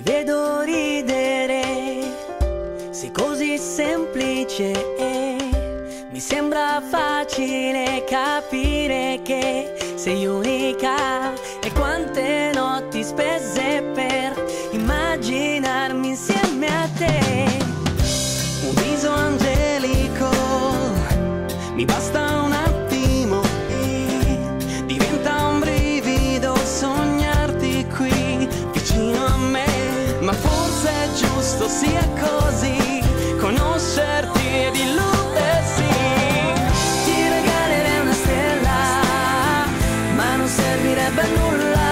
vedo ridere, sei così semplice e mi sembra facile capire che sei unica. E quante notti spese per immaginarmi insieme a te. Un viso angelico, mi basta un attimo e diventa un brivido sognarti qui vicino a me. Ma forse è giusto sia così, conoscerti ed illudersi. Ti regalerei una stella, ma non servirebbe a nulla.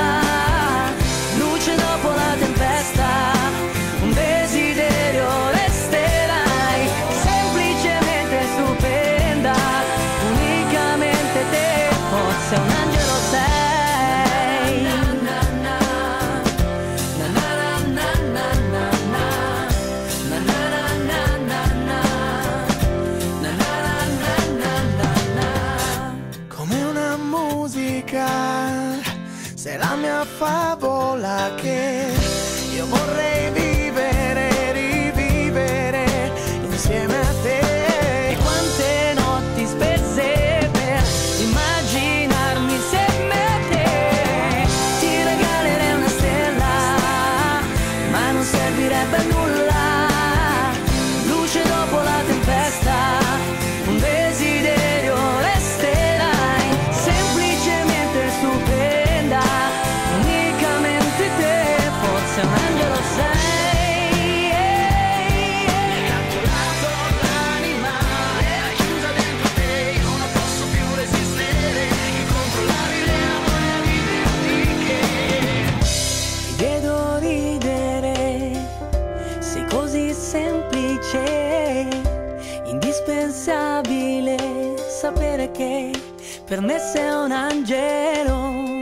Luce dopo la tempesta, un desiderio resterai. Semplicemente stupenda, unicamente te, forse un angelo sei. Come una musica, sei la mia favola che io vorrei vivere e rivivere insieme a te. E quante notti spese per immaginarmi insieme a te. Ti regalerei una stella, ma non servirebbe a nulla. Luce dopo la tempesta, un desiderio resterai. Semplicemente stupenda, unicamente te, forse un angelo sei. Mi ha catturato l'anima, è chiusa dentro te, io non posso più resistere, incontrollabile amore viverti che ti vedo ridere, sei così semplice, indispensabile sapere che per me sei un angelo.